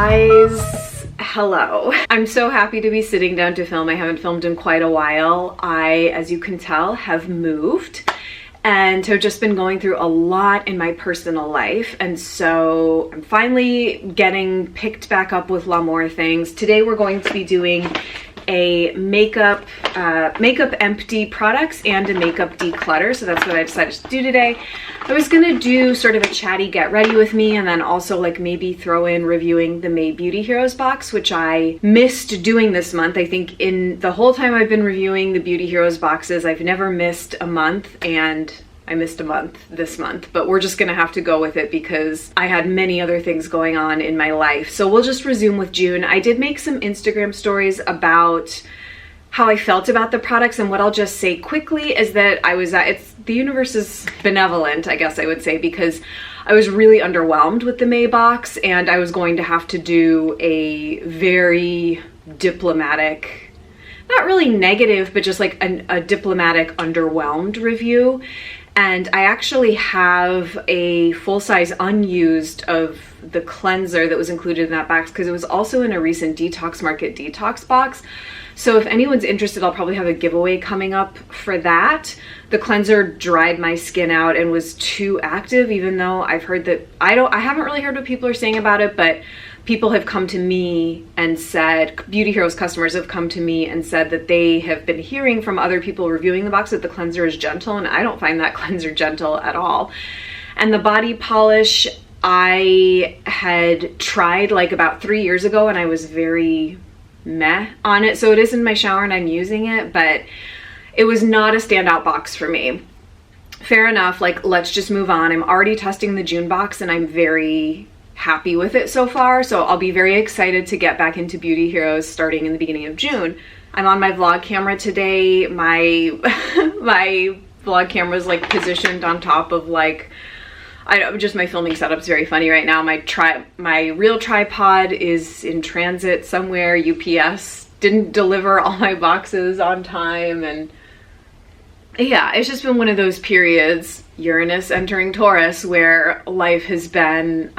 guys, hello. I'm so happy to be sitting down to film. I haven't filmed in quite a while. I, as you can tell, have moved and have just been going through a lot in my personal life, and so I'm finally getting picked back up with LAMOUR things. Today we're going to be doing a makeup empty products and a makeup declutter, so that's what I decided to do today. I was gonna do sort of a chatty get ready with me, and then also like maybe throw in reviewing the May Beauty Heroes box, which I missed doing this month. I think in the whole time I've been reviewing the Beauty Heroes boxes, I've never missed a month, and I missed a month this month, but we're just gonna have to go with it because I had many other things going on in my life. So we'll just resume with June. I did make some Instagram stories about how I felt about the products, and what I'll just say quickly is that the universe is benevolent, I guess I would say, because I was really underwhelmed with the May box, and I was going to have to do a very diplomatic, not really negative, but just like a diplomatic underwhelmed review. And I actually have a full-size unused of the cleanser that was included in that box because it was also in a recent Detox Market detox box. So if anyone's interested, I'll probably have a giveaway coming up for that. The cleanser dried my skin out and was too active, even though I've heard that, I haven't really heard what people are saying about it, but people have come to me and said, Beauty Heroes customers have come to me and said that they have been hearing from other people reviewing the box that the cleanser is gentle, and I don't find that cleanser gentle at all. And the body polish I had tried like about 3 years ago, and I was very meh on it. So it is in my shower and I'm using it, but it was not a standout box for me. Fair enough, like let's just move on. I'm already testing the June box and I'm very happy with it so far, so I'll be very excited to get back into Beauty Heroes starting in the beginning of June. I'm on my vlog camera today. My vlog camera is like positioned on top of like, I don't, just my filming setup's very funny right now. My real tripod is in transit somewhere. UPS didn't deliver all my boxes on time, and yeah, it's just been one of those periods, Uranus entering Taurus, where life has been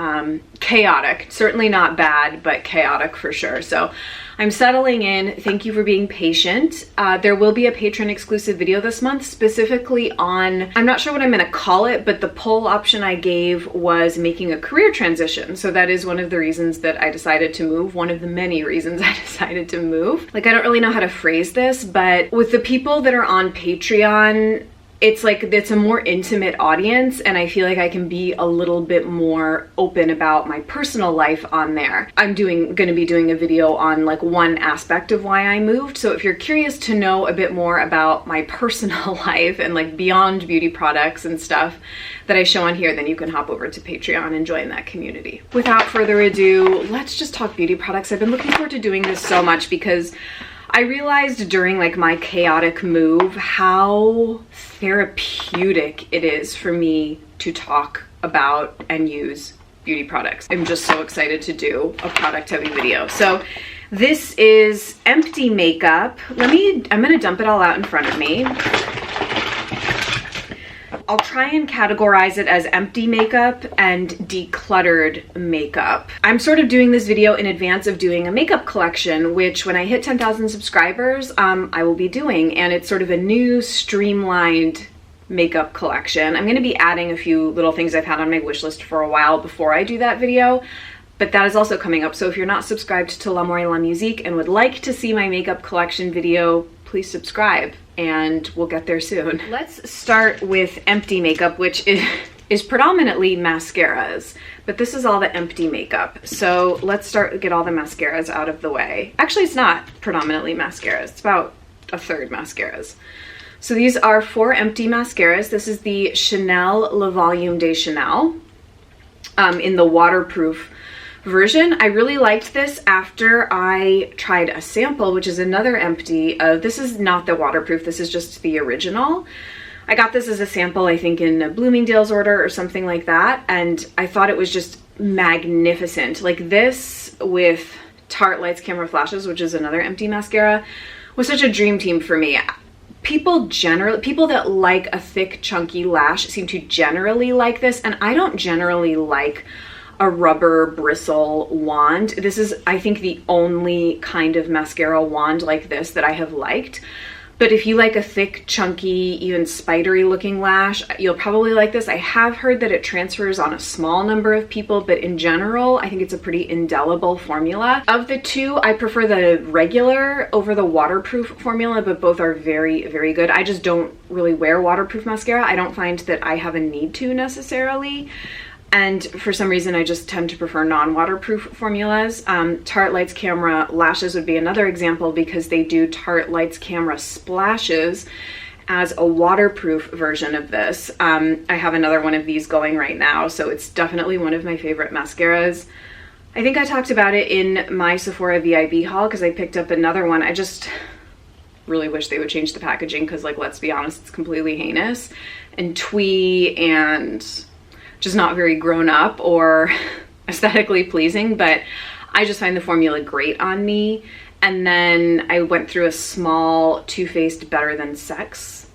chaotic. Certainly not bad, but chaotic for sure. So I'm settling in. Thank you for being patient. There will be a patron exclusive video this month, specifically on, I'm not sure what I'm gonna call it, but the poll option I gave was making a career transition. So that is one of the reasons that I decided to move, one of the many reasons I decided to move. Like, I don't really know how to phrase this, but with the people that are on Patreon, it's like, it's a more intimate audience, and I feel like I can be a little bit more open about my personal life on there. I'm gonna be doing a video on like one aspect of why I moved. So if you're curious to know a bit more about my personal life and like beyond beauty products and stuff that I show on here, then you can hop over to Patreon and join that community. Without further ado, let's just talk beauty products. I've been looking forward to doing this so much because I realized during like my chaotic move how therapeutic it is for me to talk about and use beauty products. I'm just so excited to do a product heavy video. So this is empty makeup. I'm gonna dump it all out in front of me. I'll try and categorize it as empty makeup and decluttered makeup. I'm sort of doing this video in advance of doing a makeup collection, which when I hit 10,000 subscribers, I will be doing, and it's sort of a new streamlined makeup collection. I'm gonna be adding a few little things I've had on my wish list for a while before I do that video, but that is also coming up. So if you're not subscribed to LAMOUR et la Musique and would like to see my makeup collection video, please subscribe, and we'll get there soon. Let's start with empty makeup, which is predominantly mascaras, but this is all the empty makeup. So let's get all the mascaras out of the way. Actually, it's not predominantly mascaras. It's about a third mascaras. So these are 4 empty mascaras. This is the Chanel Le Volume de Chanel in the waterproof version. I really liked this after I tried a sample, which is another empty. This is not the waterproof, this is just the original. I got this as a sample, I think in a Bloomingdale's order or something like that, and I thought it was just magnificent. Like this with Tarte Lights Camera Flashes, which is another empty mascara, was such a dream team for me. People that like a thick chunky lash seem to generally like this, and I don't generally like a rubber bristle wand. This is, I think, the only kind of mascara wand like this that I have liked. But if you like a thick, chunky, even spidery looking lash, you'll probably like this. I have heard that it transfers on a small number of people, but in general, I think it's a pretty indelible formula. Of the two, I prefer the regular over the waterproof formula, but both are very, very good. I just don't really wear waterproof mascara. I don't find that I have a need to necessarily. And for some reason, I just tend to prefer non-waterproof formulas. Tarte Lights Camera Lashes would be another example because they do Tarte Lights Camera Splashes as a waterproof version of this. I have another one of these going right now, so it's definitely one of my favorite mascaras. I think I talked about it in my Sephora VIB haul because I picked up another one. I just really wish they would change the packaging because, like, let's be honest, it's completely heinous and twee and just not very grown up or aesthetically pleasing, but I just find the formula great on me. And then I went through a small Too Faced Better Than Sex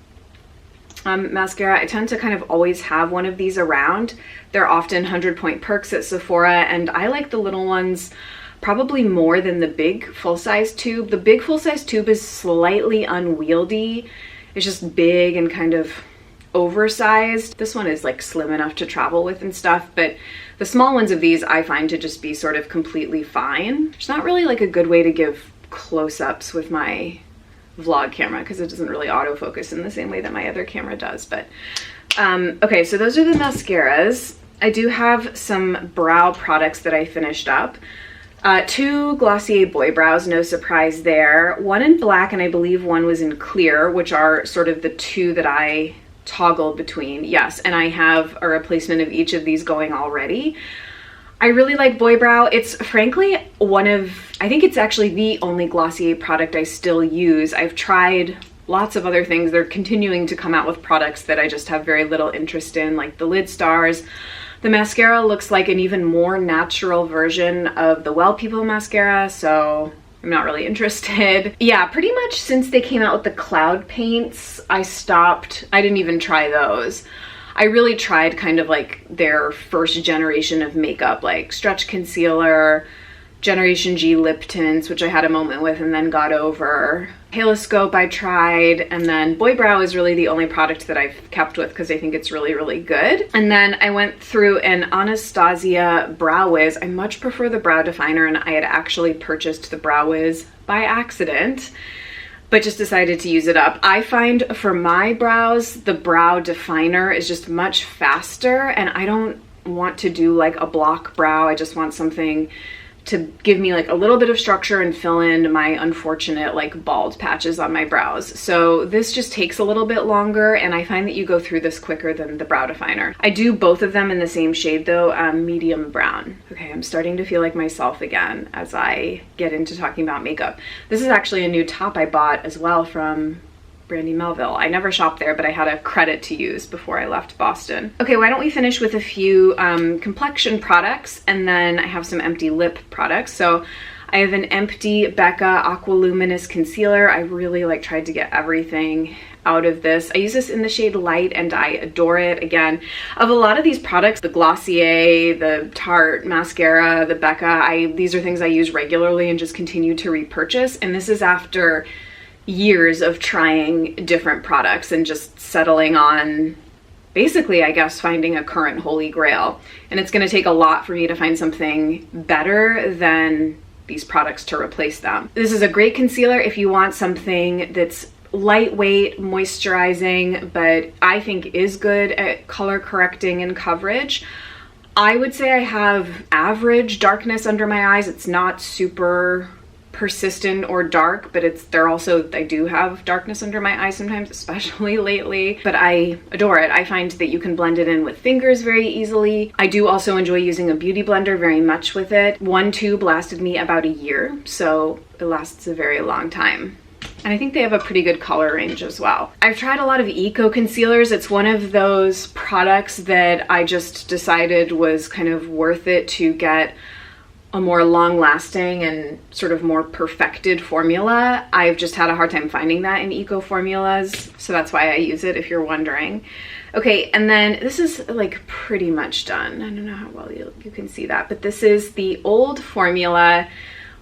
mascara. I tend to kind of always have one of these around. They're often 100-point perks at Sephora, and I like the little ones probably more than the big full-size tube. The big full-size tube is slightly unwieldy. It's just big and kind of oversized. This one is like slim enough to travel with and stuff, but the small ones of these I find to just be sort of completely fine. It's not really like a good way to give close-ups with my vlog camera because it doesn't really autofocus in the same way that my other camera does. But okay, so those are the mascaras. I do have some brow products that I finished up. 2 Glossier Boy Brows, no surprise there. One in black and I believe one was in clear, which are sort of the two that I toggle between. Yes, and I have a replacement of each of these going already. I really like Boy Brow. It's frankly I think it's actually the only Glossier product I still use. I've tried lots of other things. They're continuing to come out with products that I just have very little interest in, like the Lid Stars. The mascara looks like an even more natural version of the Well People mascara, so I'm not really interested. Yeah, pretty much since they came out with the cloud paints, I stopped. I didn't even try those. I really tried kind of like their first generation of makeup, like Stretch Concealer, Generation G lip tints, which I had a moment with and then got over. Haloscope I tried, and then Boy Brow is really the only product that I've kept with because I think it's really, really good. And then I went through an Anastasia Brow Wiz. I much prefer the brow definer, and I had actually purchased the Brow Wiz by accident, but just decided to use it up. I find for my brows, the brow definer is just much faster, and I don't want to do like a block brow. I just want something to give me like a little bit of structure and fill in my unfortunate like bald patches on my brows. So this just takes a little bit longer, and I find that you go through this quicker than the brow definer. I do both of them in the same shade though, medium brown. Okay, I'm starting to feel like myself again as I get into talking about makeup. This is actually a new top I bought as well from Brandy Melville. I never shopped there, but I had a credit to use before I left Boston. Okay, why don't we finish with a few complexion products, and then I have some empty lip products. So I have an empty Becca Aqua Luminous Concealer. I really like tried to get everything out of this. I use this in the shade Light and I adore it. Again, of a lot of these products, the Glossier, the Tarte mascara, the Becca, these are things I use regularly and just continue to repurchase. And this is after years of trying different products and just settling on basically, I guess, finding a current holy grail. And it's going to take a lot for me to find something better than these products to replace them. This is a great concealer if you want something that's lightweight, moisturizing, but I think is good at color correcting and coverage. I would say I have average darkness under my eyes. It's not super persistent or dark, but I do have darkness under my eyes sometimes, especially lately, but I adore it. I find that you can blend it in with fingers very easily. I do also enjoy using a beauty blender very much with it. One tube lasted me about a year, so it lasts a very long time. And I think they have a pretty good color range as well. I've tried a lot of eco concealers. It's one of those products that I just decided was kind of worth it to get a more long-lasting and sort of more perfected formula. I've just had a hard time finding that in eco formulas, so that's why I use it, if you're wondering. Okay, and then this is like pretty much done. I don't know how well you can see that, but this is the old formula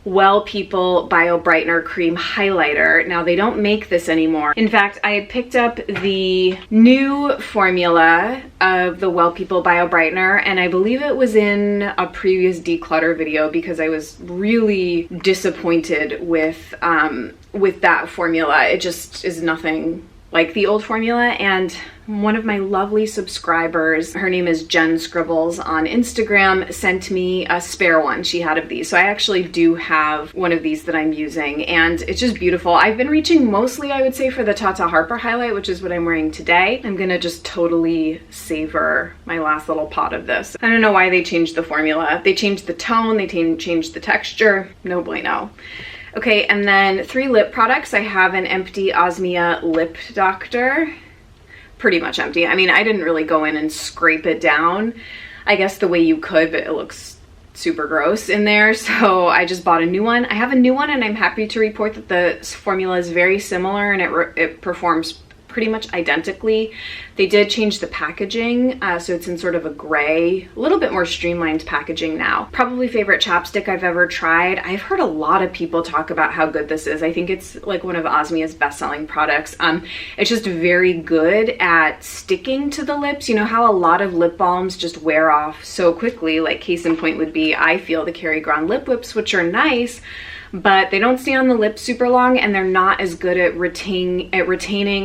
W3LL People Bio Brightener Cream Highlighter. Now, they don't make this anymore. In fact, I had picked up the new formula of the W3LL People Bio Brightener, and I believe it was in a previous declutter video because I was really disappointed with that formula. It just is nothing like the old formula. And one of my lovely subscribers, her name is Jen Scribbles on Instagram, sent me a spare one she had of these. So I actually do have one of these that I'm using, and it's just beautiful. I've been reaching mostly, I would say, for the Tata Harper highlight, which is what I'm wearing today. I'm gonna just totally savor my last little pot of this. I don't know why they changed the formula. They changed the tone, they changed the texture. No bueno. Okay, and then 3 lip products. I have an empty Osmia Lip Doctor. Pretty much empty. I mean, I didn't really go in and scrape it down, I guess the way you could, but it looks super gross in there, so I just bought a new one. I have a new one, and I'm happy to report that the formula is very similar, and it performs pretty much identically. They did change the packaging, so it's in sort of a gray, a little bit more streamlined packaging now. Probably favorite chapstick I've ever tried. I've heard a lot of people talk about how good this is. I think it's like one of Osmia's best-selling products. It's just very good at sticking to the lips. You know how a lot of lip balms just wear off so quickly? Like, case in point would be, I feel, the Kerry Grand lip whips, which are nice, but they don't stay on the lips super long, and they're not as good at retaining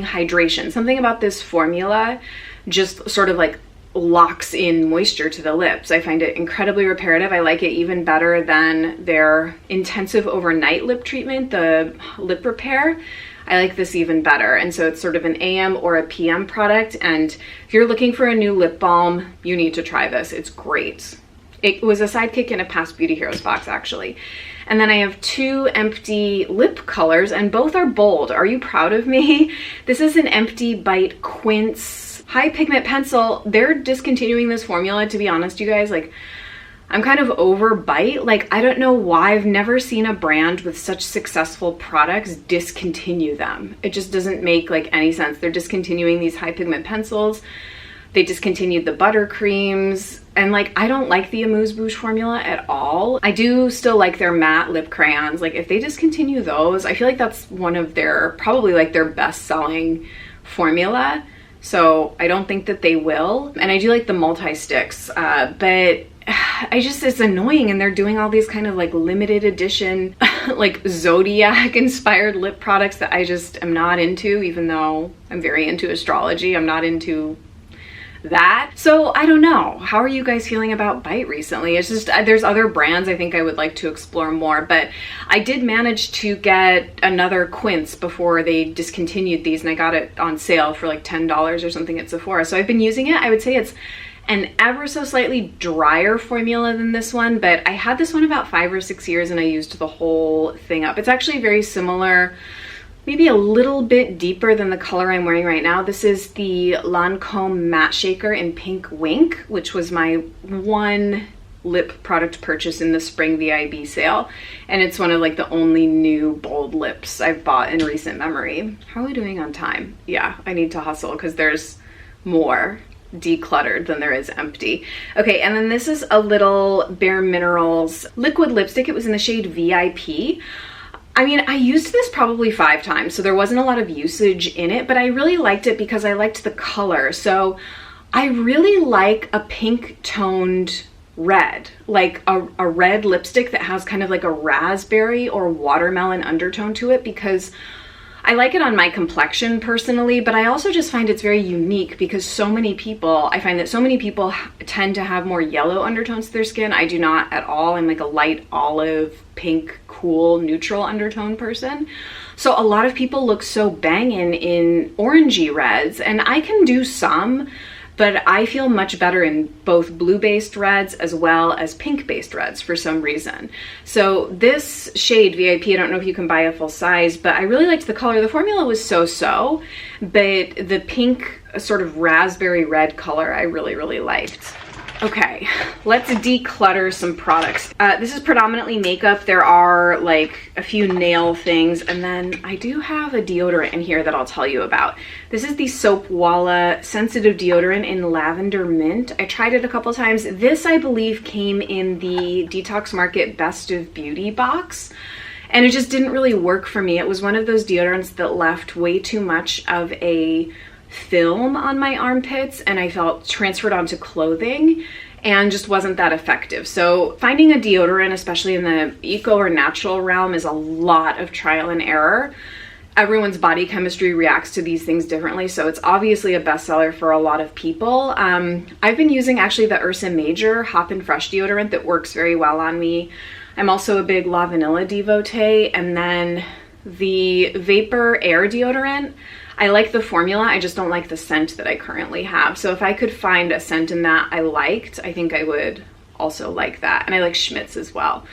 hydration. Something about this formula just sort of like locks in moisture to the lips. I find it incredibly reparative. I like it even better than their intensive overnight lip treatment, the lip repair. I like this even better. And so it's sort of an AM or a PM product, and if you're looking for a new lip balm, you need to try this. It's great. It was a sidekick in a past Beauty Heroes box, actually. And then I have 2 empty lip colors, and both are bold. Are you proud of me? This is an Empty Bite Quince High Pigment Pencil. They're discontinuing this formula, to be honest, you guys. Like, I'm kind of over Bite. Like, I don't know why. I've never seen a brand with such successful products discontinue them. It just doesn't make like any sense. They're discontinuing these high pigment pencils. They discontinued the buttercreams, and like, I don't like the amuse-bouche formula at all. I do still like their matte lip crayons. Like, if they discontinue those, I feel like that's one of their, probably like their best-selling formula. So I don't think that they will. And I do like the multi-sticks, but it's annoying, and they're doing all these kind of like limited edition, like Zodiac inspired lip products that I just am not into, even though I'm very into astrology. I'm not into that. So I don't know. How are you guys feeling about Bite recently? It's just, there's other brands I think I would like to explore more, but I did manage to get another Quince before they discontinued these, and I got it on sale for like $10 or something at Sephora. So I've been using it. I would say it's an ever so slightly drier formula than this one, but I had this one about 5 or 6 years, and I used the whole thing up. It's actually very similar, maybe a little bit deeper than the color I'm wearing right now. This is the Lancome Matte Shaker in Pink Wink, which was my one lip product purchase in the spring VIB sale. And it's one of like the only new bold lips I've bought in recent memory. How are we doing on time? Yeah, I need to hustle because there's more decluttered than there is empty. Okay, and then this is a little Bare Minerals liquid lipstick. It was in the shade VIP. I mean, I used this probably 5 times, so there wasn't a lot of usage in it, but I really liked it because I liked the color. So I really like a pink toned red, like a red lipstick that has kind of like a raspberry or watermelon undertone to it, because I like it on my complexion personally, but I also just find it's very unique because I find that so many people tend to have more yellow undertones to their skin. I do not at all. I'm like a light olive, pink, cool, neutral undertone person. So a lot of people look so banging in orangey reds, and I can do some, but I feel much better in both blue-based reds as well as pink-based reds for some reason. So this shade, VIP, I don't know if you can buy a full size, but I really liked the color. The formula was so-so, but the pink sort of raspberry red color I really, really liked. Okay, let's declutter some products. This is predominantly makeup. There are like a few nail things, and then I do have a deodorant in here that I'll tell you about. This is the Soap Walla Sensitive Deodorant in Lavender Mint. I tried it a couple times. This, I believe, came in the Detox Market Best of Beauty box, and it just didn't really work for me. It was one of those deodorants that left way too much of a film on my armpits, and I felt transferred onto clothing and just wasn't that effective. So finding a deodorant, especially in the eco or natural realm, is a lot of trial and error. Everyone's body chemistry reacts to these things differently, so it's obviously a bestseller for a lot of people. I've been using actually the Ursa Major Hop and Fresh deodorant that works very well on me. I'm also a big La Vanilla devotee, and then the Vapor Air deodorant. I like the formula, I just don't like the scent that I currently have. So if I could find a scent in that I liked, I think I would also like that. And I like Schmidt's as well,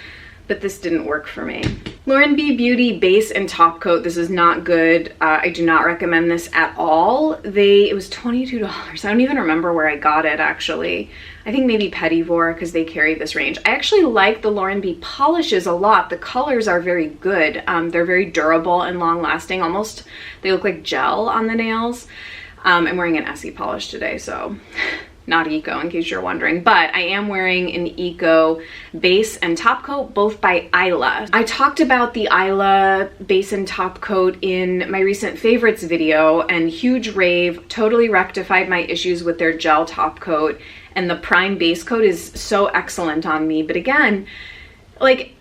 but this didn't work for me. Lauren B Beauty Base and Top Coat. This is not good. I do not recommend this at all. It was $22. I don't even remember where I got it actually. I think maybe Pettivore, because they carry this range. I actually like the Lauren B polishes a lot. The colors are very good. They're very durable and long lasting. Almost, they look like gel on the nails. I'm wearing an Essie polish today, so not eco in case you're wondering, but I am wearing an eco base and top coat, both by Ilya. I talked about the Ilya base and top coat in my recent favorites video, and huge rave, totally rectified my issues with their gel top coat, and the prime base coat is so excellent on me. But again, like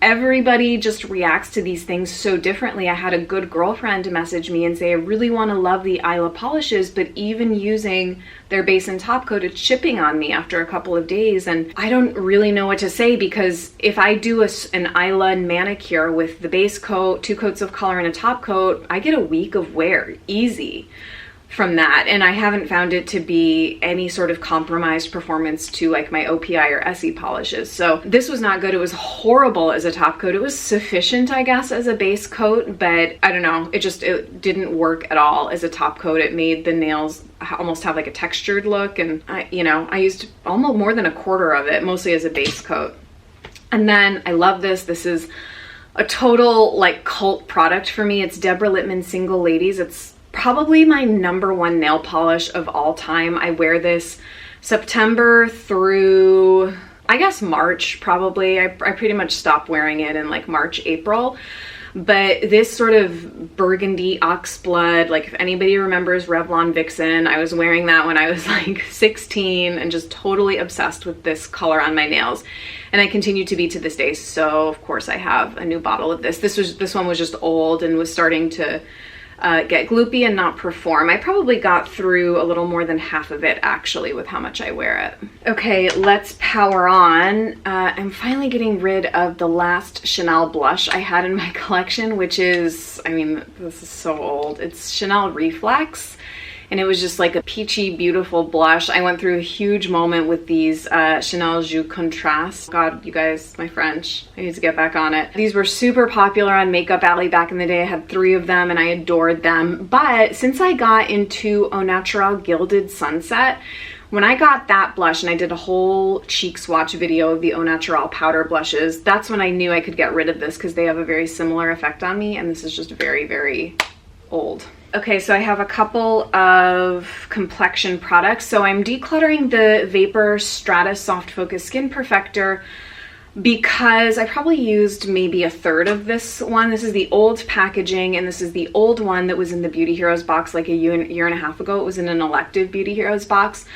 everybody just reacts to these things so differently. I had a good girlfriend message me and say, I really want to love the Ilya polishes, but even using their base and top coat, it's chipping on me after a couple of days. And I don't really know what to say, because if I do an Ilya manicure with the base coat, 2 coats of color, and a top coat, I get a week of wear easy from that, and I haven't found it to be any sort of compromised performance to like my OPI or Essie polishes. So this was not good. It was horrible as a top coat. It was sufficient, I guess, as a base coat, but I don't know, it didn't work at all as a top coat. It made the nails almost have like a textured look, and I used almost more than a quarter of it, mostly as a base coat. And then I love this. This is a total like cult product for me. It's Deborah Lippmann Single Ladies. It's probably my #1 nail polish of all time. I wear this September through, I guess, March probably. I pretty much stopped wearing it in like March, April. But this sort of burgundy oxblood, like if anybody remembers Revlon Vixen, I was wearing that when I was like 16 and just totally obsessed with this color on my nails. And I continue to be to this day. So of course I have a new bottle of this. This one was just old and was starting to get gloopy and not perform. I probably got through a little more than half of it actually with how much I wear it. Okay, let's power on. I'm finally getting rid of the last Chanel blush I had in my collection, which is, I mean, this is so old. It's Chanel Reflex. And it was just like a peachy, beautiful blush. I went through a huge moment with these Chanel Joues Contraste. God, you guys, my French, I need to get back on it. These were super popular on Makeup Alley back in the day. I had 3 of them and I adored them. But since I got into Au Naturel Gilded Sunset, when I got that blush, and I did a whole cheek swatch video of the Au Naturel powder blushes, that's when I knew I could get rid of this, because they have a very similar effect on me, and this is just very, very old. Okay, so I have a couple of complexion products. So I'm decluttering the Vapor Stratus Soft Focus Skin Perfector because I probably used maybe a third of this one. This is the old packaging, and this is the old one that was in the Beauty Heroes box like a year and a half ago. It was in an elective Beauty Heroes box.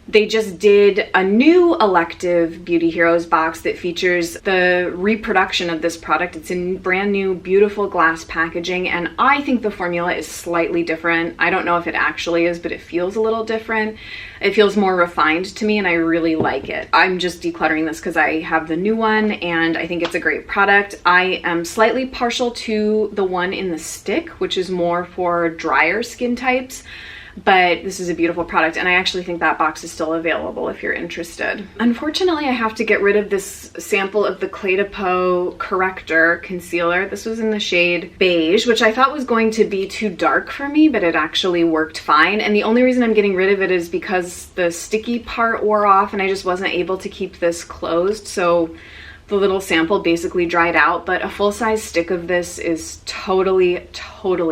They just did a new elective Beauty Heroes box that features the reproduction of this product. It's in brand new, beautiful glass packaging, and I think the formula is slightly different. I don't know if it actually is, but it feels a little different. It feels more refined to me, and I really like it. I'm just decluttering this because I have the new one, and I think it's a great product. I am slightly partial to the one in the stick, which is more for drier skin types. but this is a beautiful product, and I actually think that box is still available if you're interested. Unfortunately, I have to get rid of this sample of the Clé de Peau corrector concealer. This was in the shade beige, which I thought was going to be too dark for me, but it actually worked fine. And the only reason I'm getting rid of it is because the sticky part wore off and I just wasn't able to keep this closed. So the little sample basically dried out, but a full-size stick of this is totally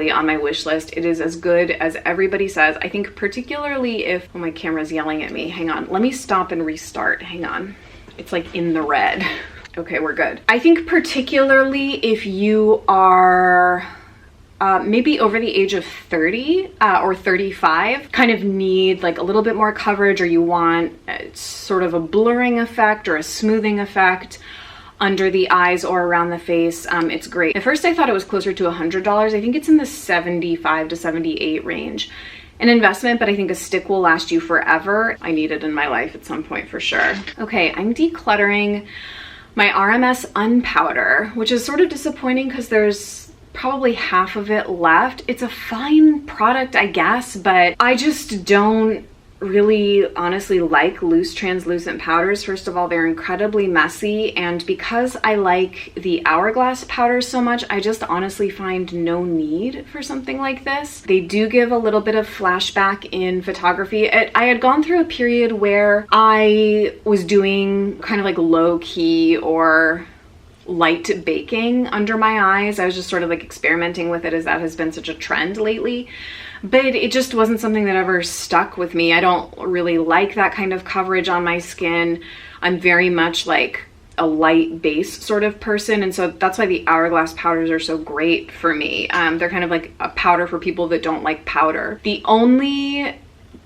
on my wish list. It is as good as everybody says. I think particularly if, oh, my camera's yelling at me. Hang on, let me stop and restart. Hang on. It's like in the red. Okay, we're good. I think particularly if you are maybe over the age of 30 or 35, kind of need like a little bit more coverage, or you want sort of a blurring effect or a smoothing effect under the eyes or around the face, it's great. At first I thought it was closer to $100. I think it's in the 75 to 78 range. An investment, but I think a stick will last you forever. I need it in my life at some point for sure. Okay, I'm decluttering my RMS Unpowder, which is sort of disappointing because there's probably half of it left. It's a fine product, I guess, but I just don't really honestly like loose translucent powders. First of all, they're incredibly messy, and because I like the Hourglass powders so much, I just honestly find no need for something like this. They do give a little bit of flashback in photography. I had gone through a period where I was doing kind of like low-key or light baking under my eyes. I was just sort of like experimenting with it, as that has been such a trend lately. But it just wasn't something that ever stuck with me. I don't really like that kind of coverage on my skin. I'm very much like a light base sort of person, and so that's why the Hourglass powders are so great for me. They're kind of like a powder for people that don't like powder. The only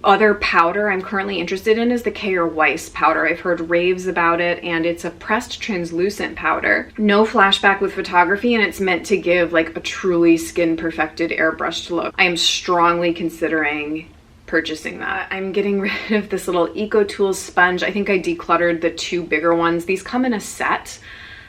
other powder I'm currently interested in is the K. Weiss powder. I've heard raves about it, and it's a pressed translucent powder. No flashback with photography, and it's meant to give like a truly skin perfected airbrushed look. I am strongly considering purchasing that. I'm getting rid of this little Eco Tools sponge. I think I decluttered the two bigger ones. These come in a set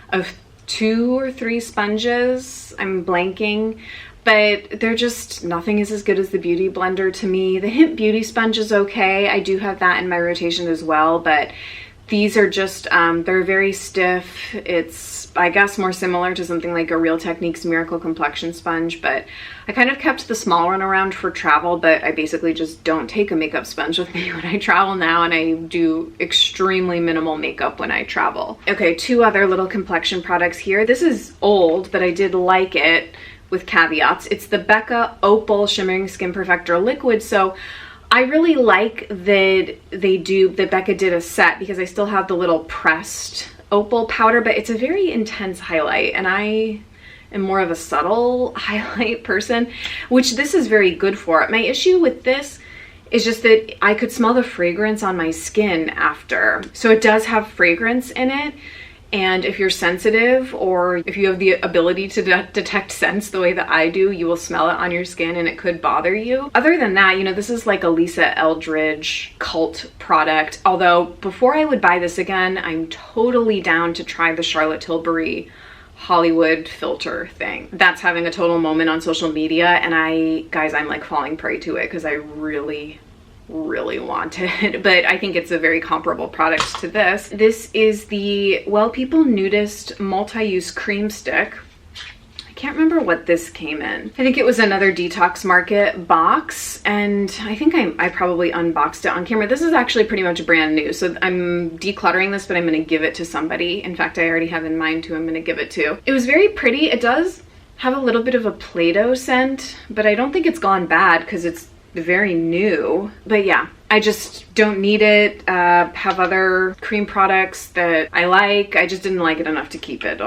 of 2 or 3 sponges. I'm blanking. But they're just, nothing is as good as the Beauty Blender to me. The Hint Beauty Sponge is okay. I do have that in my rotation as well, but these are just, they're very stiff. It's, I guess, more similar to something like a Real Techniques Miracle Complexion Sponge, but I kind of kept the small one around for travel, but I basically just don't take a makeup sponge with me when I travel now, and I do extremely minimal makeup when I travel. Okay, 2 other little complexion products here. This is old, but I did like it, with caveats. It's the Becca Opal Shimmering Skin Perfector Liquid. So I really like that Becca did a set, because I still have the little pressed opal powder, but it's a very intense highlight, and I am more of a subtle highlight person, which this is very good for. My issue with this is just that I could smell the fragrance on my skin after. So it does have fragrance in it. And if you're sensitive, or if you have the ability to detect scents the way that I do, you will smell it on your skin and it could bother you. Other than that, you know, this is like a Lisa Eldridge cult product. Although before I would buy this again, I'm totally down to try the Charlotte Tilbury Hollywood filter thing. That's having a total moment on social media, and guys, I'm like falling prey to it because I really want it, but I think it's a very comparable product to this. This is the Well People Nudist Multi-Use Cream Stick. I can't remember what this came in. I think it was another Detox Market box, and I think I probably unboxed it on camera. This is actually pretty much brand new, so I'm decluttering this, but I'm gonna give it to somebody. In fact, I already have in mind who I'm gonna give it to. It was very pretty. It does have a little bit of a Play-Doh scent, but I don't think it's gone bad because it's very new. But yeah, I just don't need it. Have other cream products that I like. I just didn't like it enough to keep it.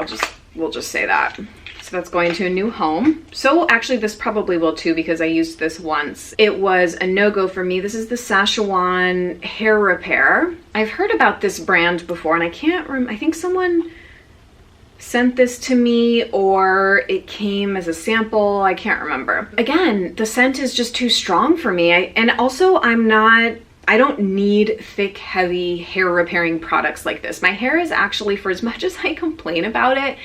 We'll just say that. So that's going to a new home. So actually this probably will too, because I used this once. It was a no-go for me. This is the Szechuan Hair Repair. I've heard about this brand before, and I can't remember. I think someone sent this to me, or it came as a sample. I can't remember. Again, the scent is just too strong for me. And also I don't need thick, heavy hair repairing products like this. My hair is actually, for as much as I complain about it,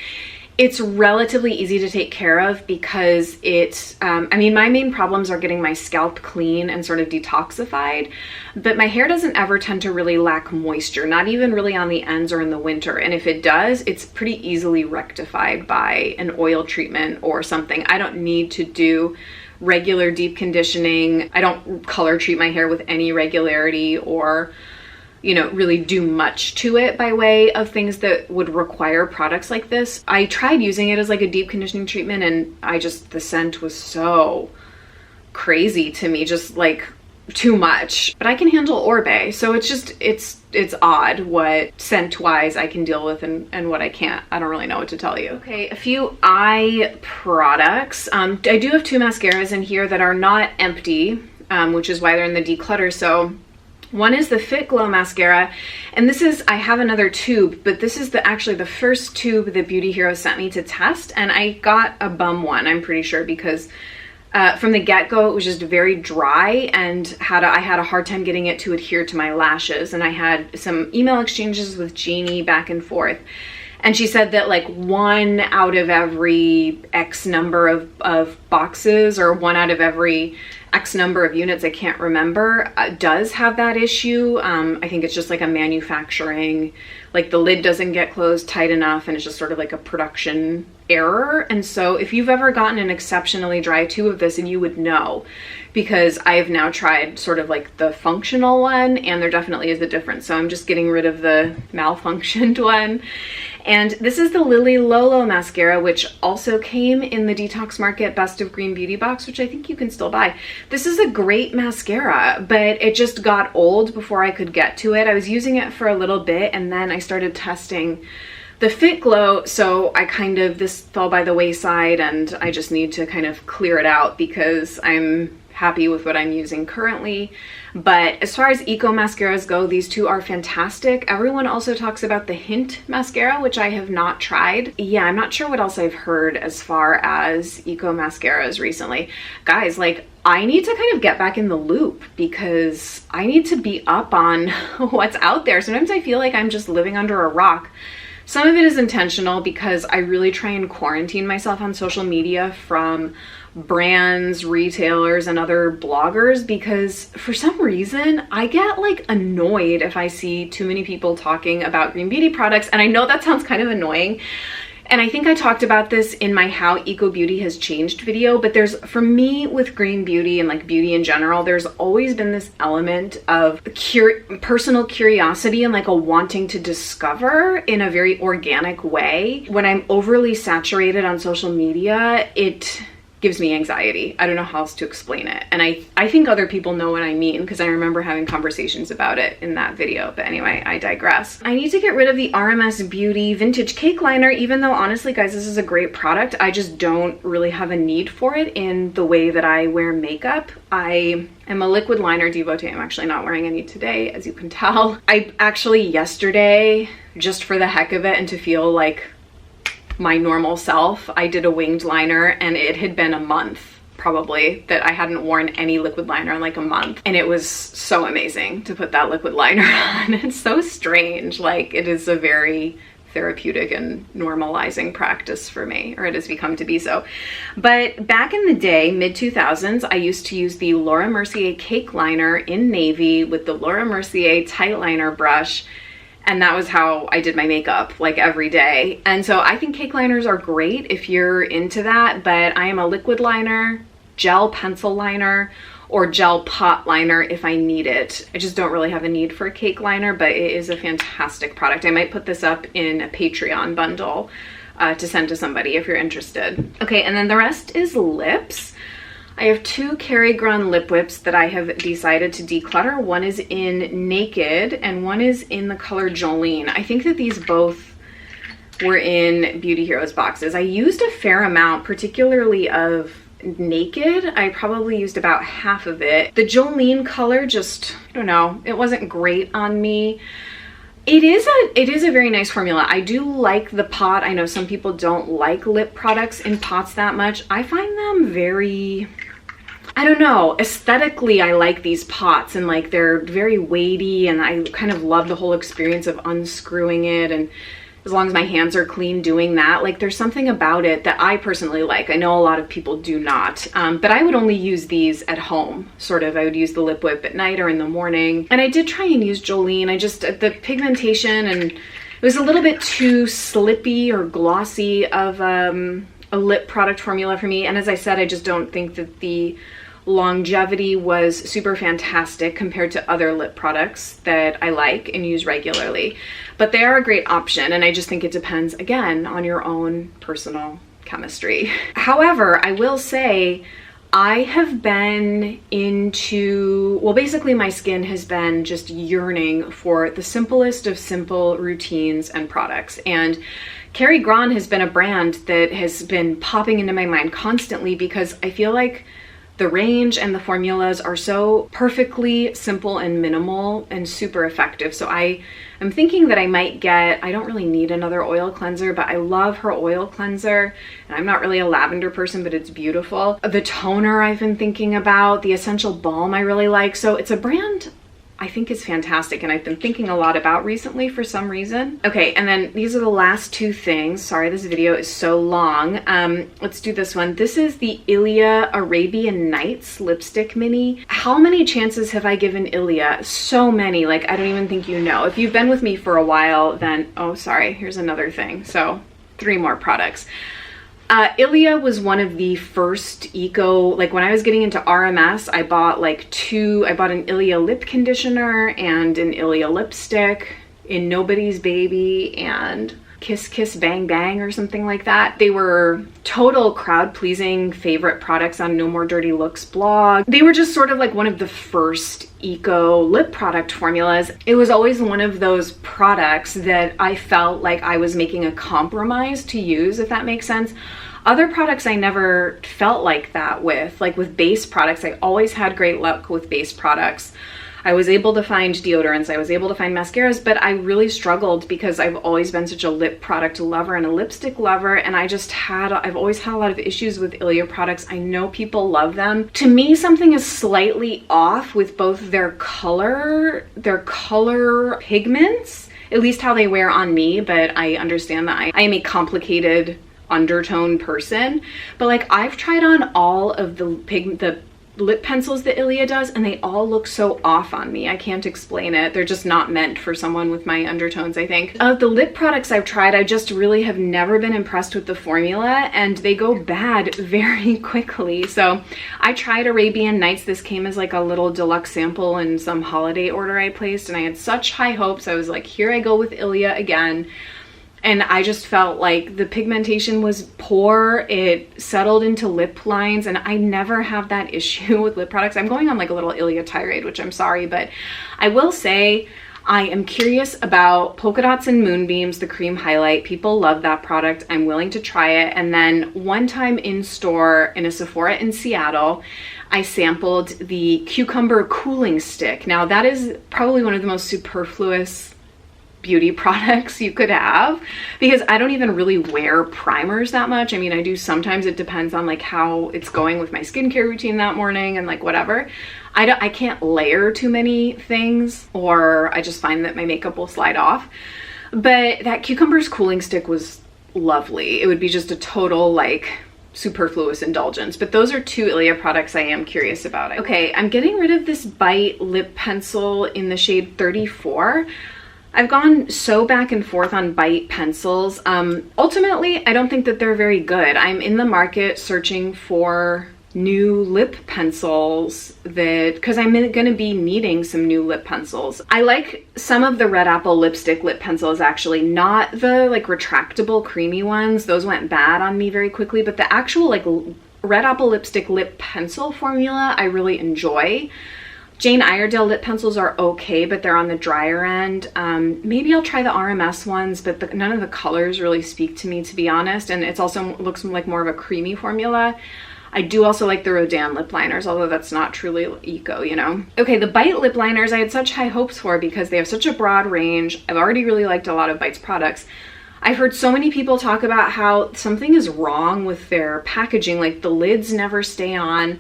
It's relatively easy to take care of because it's, I mean, my main problems are getting my scalp clean and sort of detoxified, but my hair doesn't ever tend to really lack moisture, not even really on the ends or in the winter. And if it does, it's pretty easily rectified by an oil treatment or something. I don't need to do regular deep conditioning. I don't color treat my hair with any regularity or, you know, really do much to it by way of things that would require products like this. I tried using it as like a deep conditioning treatment, and the scent was so crazy to me, just like too much. But I can handle Orbe, so it's odd what scent wise I can deal with and what I can't. I don't really know what to tell you. Okay, a few eye products. I do have 2 mascaras in here that are not empty, which is why they're in the declutter. So one is the Fit Glow mascara, and this is, I have another tube, but this is actually the first tube that Beauty Hero sent me to test, and I got a bum one, I'm pretty sure, because from the get-go it was just very dry, and I had a hard time getting it to adhere to my lashes, and I had some email exchanges with Jeannie back and forth, and she said that like 1 out of every X number of boxes, or 1 out of every X number of units, I can't remember, does have that issue. I think it's just like a manufacturing, like the lid doesn't get closed tight enough, and it's just sort of like a production error. And so if you've ever gotten an exceptionally dry tube of this, and you would know, because I have now tried sort of like the functional one, and there definitely is a difference. So I'm just getting rid of the malfunctioned one. And this is the Lily Lolo mascara, which also came in the Detox Market Best of Green Beauty box, which I think you can still buy. This is a great mascara, but it just got old before I could get to it. I was using it for a little bit, and then I started testing the Fit Glow, so this fell by the wayside, and I just need to kind of clear it out because I'm happy with what I'm using currently. But as far as eco mascaras go, these 2 are fantastic. Everyone also talks about the Hint mascara, which I have not tried. Yeah, I'm not sure what else I've heard as far as eco mascaras recently. Guys, like, I need to kind of get back in the loop because I need to be up on what's out there. Sometimes I feel like I'm just living under a rock. Some of it is intentional because I really try and quarantine myself on social media from brands, retailers, and other bloggers, because for some reason I get like annoyed if I see too many people talking about green beauty products. And I know that sounds kind of annoying, and I think I talked about this in my How Eco Beauty Has Changed video, but for me with green beauty and like beauty in general, there's always been this element of personal curiosity and like a wanting to discover in a very organic way. When I'm overly saturated on social media, it gives me anxiety. I don't know how else to explain it. And I think other people know what I mean because I remember having conversations about it in that video. But anyway, I digress. I need to get rid of the RMS Beauty Vintage Cake Liner, even though honestly, guys, this is a great product. I just don't really have a need for it in the way that I wear makeup. I am a liquid liner devotee. I'm actually not wearing any today, as you can tell. I actually yesterday, just for the heck of it and to feel like my normal self, I did a winged liner, and it had been a month probably that I hadn't worn any liquid liner in like a month, and it was so amazing to put that liquid liner on. It's so strange, like it is a very therapeutic and normalizing practice for me, or it has become to be so. But back in the day, mid-2000s, I used to use the Laura Mercier Cake Liner in navy with the Laura Mercier Tight Liner brush, and that was how I did my makeup like every day. And so I think cake liners are great if you're into that, but I am a liquid liner, gel pencil liner, or gel pot liner if I need it. I just don't really have a need for a cake liner, but it is a fantastic product. I might put this up in a Patreon bundle to send to somebody if you're interested. Okay, and then the rest is lips. I have 2 Carrie Grun lip whips that I have decided to declutter. One is in Naked and one is in the color Jolene. I think that these both were in Beauty Heroes boxes. I used a fair amount, particularly of Naked. I probably used about half of it. The Jolene color just, I don't know, it wasn't great on me. It is a very nice formula. I do like the pot. I know some people don't like lip products in pots that much. I find them very, I don't know, aesthetically I like these pots, and like they're very weighty, and I kind of love the whole experience of unscrewing it and as long as my hands are clean doing that. Like, there's something about it that I personally like. I know a lot of people do not, but I would only use these at home, sort of. I would use the Lip Whip at night or in the morning. And I did try and use Jolene. The pigmentation, and it was a little bit too slippy or glossy of a lip product formula for me. And as I said, I just don't think that the longevity was super fantastic compared to other lip products that I like and use regularly. But they are a great option, and I just think it depends, again, on your own personal chemistry. However, I will say I have been into, well, basically my skin has been just yearning for the simplest of simple routines and products. And Carrie Grahn has been a brand that has been popping into my mind constantly because I feel like the range and the formulas are so perfectly simple and minimal and super effective. So I'm thinking that I might get, I don't really need another oil cleanser, but I love her oil cleanser. And I'm not really a lavender person, but it's beautiful. The toner I've been thinking about, the essential balm I really like. So it's a brand I think is fantastic, and I've been thinking a lot about recently for some reason. Okay, and then these are the last two things. Sorry, this video is so long. Let's do this one. This is the Ilya Arabian Nights lipstick mini. How many chances have I given Ilya? So many, like I don't even think you know. If you've been with me for a while, then, oh, sorry, here's another thing. So 3 more products. Ilya was one of the first eco, like when I was getting into RMS, I bought an Ilya lip conditioner and an Ilya lipstick in Nobody's Baby and Kiss Kiss Bang Bang or something like that. They were total crowd-pleasing favorite products on No More Dirty Looks blog. They were just sort of like one of the first eco lip product formulas. It was always one of those products that I felt like I was making a compromise to use, if that makes sense. Other products I never felt like that with. Like with base products, I always had great luck with base products. I was able to find deodorants, I was able to find mascaras, but I really struggled because I've always been such a lip product lover and a lipstick lover, and I've always had a lot of issues with Ilya products. I know people love them. To me, something is slightly off with both their color pigments, at least how they wear on me, but I understand that I am a complicated undertone person. But like, I've tried on all of the lip pencils that Ilya does, and they all look so off on me. I can't explain it. They're just not meant for someone with my undertones, I think. Of the lip products I've tried, I just really have never been impressed with the formula, and they go bad very quickly. So I tried Arabian Nights. This came as like a little deluxe sample in some holiday order I placed, and I had such high hopes. I was like, here I go with Ilya again. And I just felt like the pigmentation was poor. It settled into lip lines, and I never have that issue with lip products. I'm going on like a little Ilya tirade, which I'm sorry, but I will say I am curious about Polka Dots and Moonbeams, the cream highlight. People love that product. I'm willing to try it. And then one time in store in a Sephora in Seattle, I sampled the Cucumber Cooling Stick. Now that is probably one of the most superfluous beauty products you could have, because I don't even really wear primers that much. I mean, I do sometimes. It depends on like how it's going with my skincare routine that morning and like whatever. I can't layer too many things, or I just find that my makeup will slide off. But that Cucumber's Cooling Stick was lovely. It would be just a total like superfluous indulgence. But those are 2 Ilya products I am curious about. Okay, I'm getting rid of this Bite lip pencil in the shade 34. I've gone so back and forth on Bite pencils. Ultimately, I don't think that they're very good. I'm in the market searching for new lip pencils because I'm going to be needing some new lip pencils. I like some of the Red Apple lipstick lip pencils, actually, not the like retractable creamy ones. Those went bad on me very quickly, but the actual like Red Apple lipstick lip pencil formula I really enjoy. Jane Iredale lip pencils are okay, but they're on the drier end. Maybe I'll try the RMS ones, but none of the colors really speak to me, to be honest. And it's also looks like more of a creamy formula. I do also like the Rodin lip liners, although that's not truly eco, you know. Okay, the Bite lip liners I had such high hopes for because they have such a broad range. I've already really liked a lot of Bite's products. I've heard so many people talk about how something is wrong with their packaging, like the lids never stay on.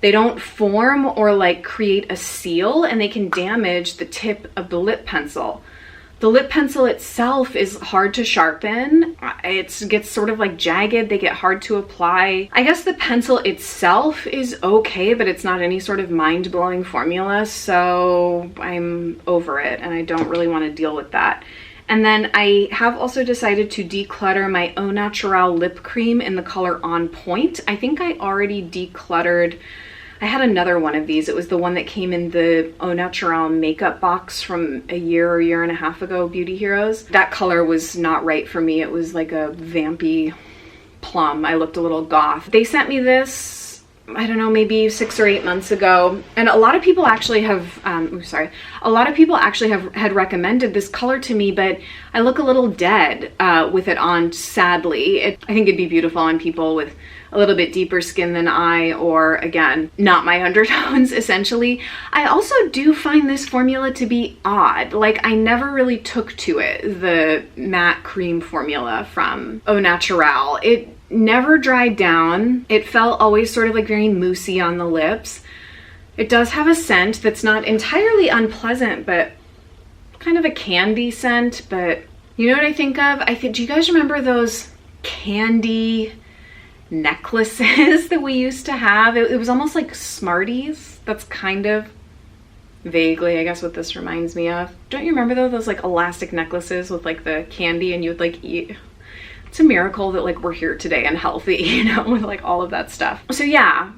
They don't form or like create a seal, and they can damage the tip of the lip pencil. The lip pencil itself is hard to sharpen. It gets sort of like jagged. They get hard to apply. I guess the pencil itself is okay, but it's not any sort of mind-blowing formula, so I'm over it and I don't really want to deal with that. And then I have also decided to declutter my Au Naturel lip cream in the color On Point. I think I already decluttered. I had another one of these. It was the one that came in the Au Naturel makeup box from a year and a half ago, Beauty Heroes. That color was not right for me. It was like a vampy plum. I looked a little goth. They sent me this, I don't know, maybe 6 or 8 months ago. And a lot of people actually have, a lot of people actually had recommended this color to me, but I look a little dead with it on, sadly. I think it'd be beautiful on people with a little bit deeper skin than I, or again, not my undertones, essentially. I also do find this formula to be odd. Like, I never really took to it, the matte cream formula from Au Naturel. It never dried down. It felt always sort of like very moussey on the lips. It does have a scent that's not entirely unpleasant, but kind of a candy scent. But you know what I think of? Do you guys remember those candy necklaces that we used to have? It was almost like Smarties. That's kind of vaguely, I guess, what this reminds me of. Don't you remember those like elastic necklaces with like the candy and you would like eat? It's a miracle that like we're here today and healthy, you know, with like all of that stuff. So yeah,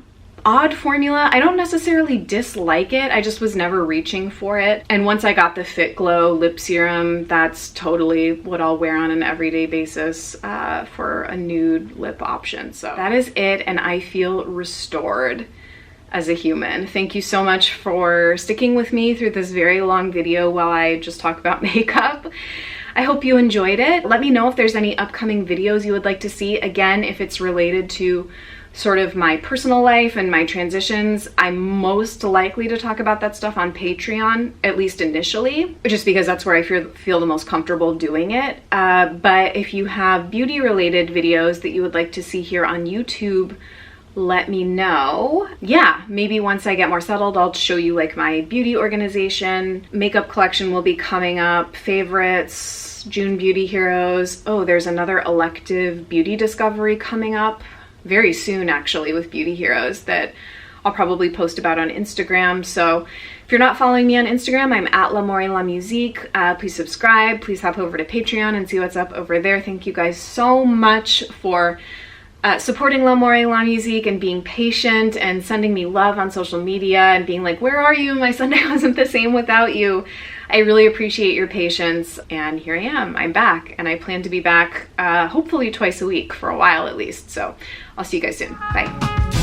odd formula. I don't necessarily dislike it. I just was never reaching for it. And once I got the Fit Glow lip serum, that's totally what I'll wear on an everyday basis for a nude lip option. So that is it, and I feel restored as a human. Thank you so much for sticking with me through this very long video while I just talk about makeup. I hope you enjoyed it. Let me know if there's any upcoming videos you would like to see. Again, if it's related to sort of my personal life and my transitions, I'm most likely to talk about that stuff on Patreon, at least initially, just because that's where I feel the most comfortable doing it. But if you have beauty related videos that you would like to see here on YouTube, let me know. Yeah, maybe once I get more settled, I'll show you like my beauty organization. Makeup collection will be coming up. Favorites, June Beauty Heroes. Oh, there's another elective beauty discovery coming up very soon, actually, with Beauty Heroes that I'll probably post about on Instagram. So if you're not following me on Instagram, I'm at LAMOUR. Please subscribe. Please hop over to Patreon and see what's up over there. Thank you guys so much for supporting Lamour and being patient and sending me love on social media and being like, where are you? My Sunday wasn't the same without you. I really appreciate your patience, and here I am. I'm back, and I plan to be back hopefully twice a week for a while at least. So I'll see you guys soon. Bye.